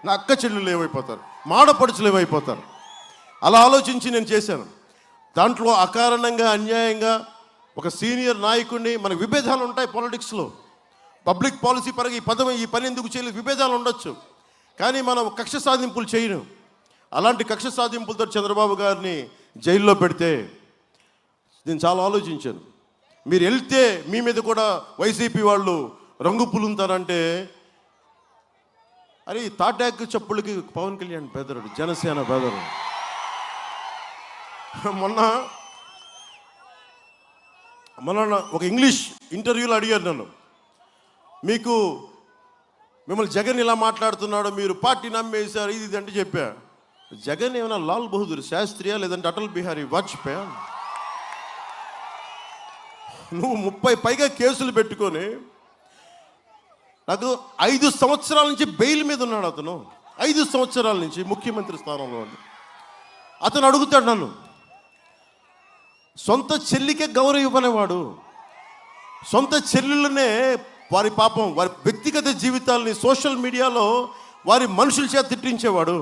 నా అక్క చెల్లెలు ఏమైపోతారు, మాడపడుచులు ఏమైపోతారు. అలా ఆలోచించి నేను చేశాను. దాంట్లో అకారణంగా అన్యాయంగా ఒక సీనియర్ నాయకుడిని, మన విభేదాలు ఉంటాయి పాలిటిక్స్లో, పబ్లిక్ పాలసీ పరంగా ఈ పని ఎందుకు చేయలేదు, విభేదాలు ఉండొచ్చు, కానీ మనం కక్ష సాధింపులు చేయను. అలాంటి కక్ష సాధింపులతో చంద్రబాబు గారిని జైల్లో పెడితే నేను చాలా ఆలోచించాను. మీరు వెళ్తే మీ మీద కూడా వైసీపీ వాళ్ళు రంగు పులుంతారంటే, అరే తాటాకు చెప్పులకి పవన్ కళ్యాణ్ బెదరుడు, జనసేన బెదరుడు. మొన్న ఒక ఇంగ్లీష్ ఇంటర్వ్యూలో అడిగారు నన్ను, మిమ్మల్ని జగన్ ఇలా మాట్లాడుతున్నాడు, మీరు పార్టీ నమ్మేశారు ఇది అంటే చెప్పా. జగన్ ఏమైనా లాల్ బహదూర్ శాస్త్రియా లేదంటే అటల్ బిహారీ వాజ్పేయి? నువ్వు 30 పైగా కేసులు పెట్టుకొని, నాకు 5 సంవత్సరాల నుంచి బెయిల్ మీద ఉన్నాడు అతను, 5 సంవత్సరాల నుంచి ముఖ్యమంత్రి స్థానంలో ఉంది. అతను అడుగుతాడు నన్ను, సొంత చెల్లికే గౌరవం ఇవ్వనేవాడు, సొంత చెల్లెళ్ళనే వారి పాపం వారి వ్యక్తిగత జీవితాలని సోషల్ మీడియాలో వారి మనుషుల చేత తిట్టించేవాడు.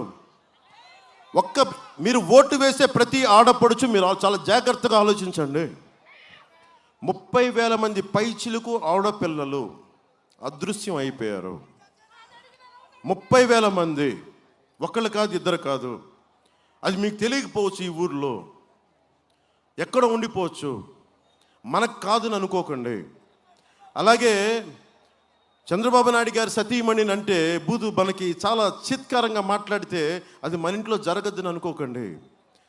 మీరు ఓటు వేసే ప్రతి ఆడపడుచు మీరు చాలా జాగ్రత్తగా ఆలోచించండి. 30,000 మంది పైచిలకు ఆడపిల్లలు అదృశ్యం అయిపోయారు. 30,000 మంది, ఒకళ్ళు కాదు ఇద్దరు కాదు. అది మీకు తెలియకపోవచ్చు, ఈ ఊర్లో ఎక్కడ ఉండిపోవచ్చు, మనకు కాదని అనుకోకండి. అలాగే చంద్రబాబు నాయుడు గారి సతీమణిని అంటే మనకి చాలా చిత్కారంగా మాట్లాడితే అది మన ఇంట్లో జరగద్దని అనుకోకండి,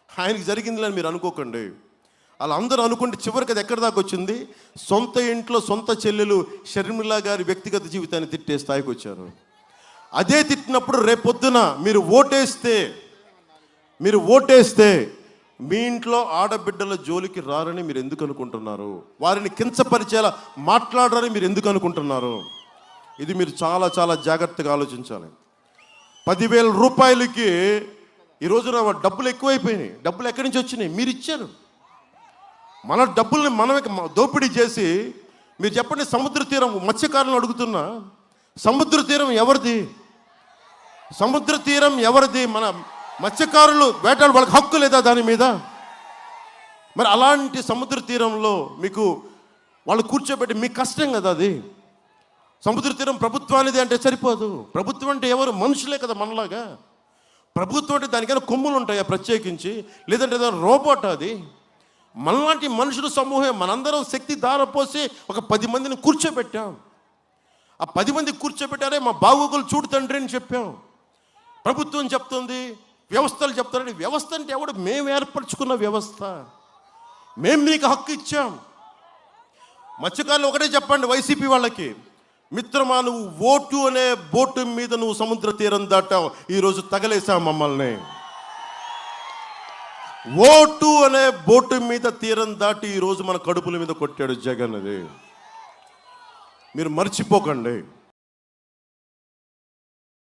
ఆయనకి జరిగిందని మీరు అనుకోకండి. అలా అందరూ అనుకుంటే చివరికి అది ఎక్కడి దాకా వచ్చింది, సొంత ఇంట్లో సొంత చెల్లెలు షర్మిల గారి వ్యక్తిగత జీవితాన్ని తిట్టే స్థాయికి వచ్చారు. అదే తిట్టినప్పుడు రేపొద్దున మీరు ఓటేస్తే మీ ఇంట్లో ఆడబిడ్డల జోలికి రారని మీరు ఎందుకు అనుకుంటున్నారు? వారిని కించపరిచేలా మాట్లాడరని మీరు ఎందుకు అనుకుంటున్నారు? ఇది మీరు చాలా చాలా జాగ్రత్తగా ఆలోచించాలి. 10,000 రూపాయలకి ఈ రోజున డబ్బులు ఎక్కువైపోయినాయి. డబ్బులు ఎక్కడి నుంచి వచ్చినాయి? మీరు ఇచ్చారు. మన డబ్బుల్ని మనమే దోపిడీ చేసి, మీరు చెప్పండి, సముద్ర తీరం మత్స్యకారులను అడుగుతున్నా, సముద్ర తీరం ఎవరిది? సముద్ర తీరం ఎవరిది? మన మత్స్యకారులు వేటాడు, వాళ్ళకి హక్కు లేదా దాని మీద? మరి అలాంటి సముద్ర తీరంలో మీకు వాళ్ళు కూర్చోబెట్టి మీకు కష్టం కదా అది. సముద్ర తీరం ప్రభుత్వానిది అంటే సరిపోదు. ప్రభుత్వం అంటే ఎవరు? మనుషులే కదా మనలాగా. ప్రభుత్వం అంటే దానికైనా కొమ్ములు ఉంటాయా ప్రత్యేకించి, లేదంటే ఏదైనా రోబోట్? అది మనలాంటి మనుషుల సమూహం. మనందరం శక్తి ధారపోసి ఒక 10 మందిని కూర్చోబెట్టాం. ఆ 10 మంది కూర్చోబెట్టారే మా బాగోగులు చూడు తండ్రి అని చెప్పాం. ప్రభుత్వం చెప్తుంది, వ్యవస్థలు చెప్తారండి. వ్యవస్థ అంటే ఎవడు? మేము ఏర్పరచుకున్న వ్యవస్థ, మేము మీకు హక్కు ఇచ్చాం. మత్స్యకారులు ఒకటే చెప్పండి వైసీపీ వాళ్ళకి, మిత్రమా నువ్వు ఓటు అనే బోటు మీద నువ్వు సముద్ర తీరం దాటావు, ఈరోజు తగలేసావు మమ్మల్ని. ఓటు అనే బోటు మీద తీరం దాటి ఈరోజు మన కడుపుల మీద కొట్టాడు జగన్. అది మీరు మర్చిపోకండి.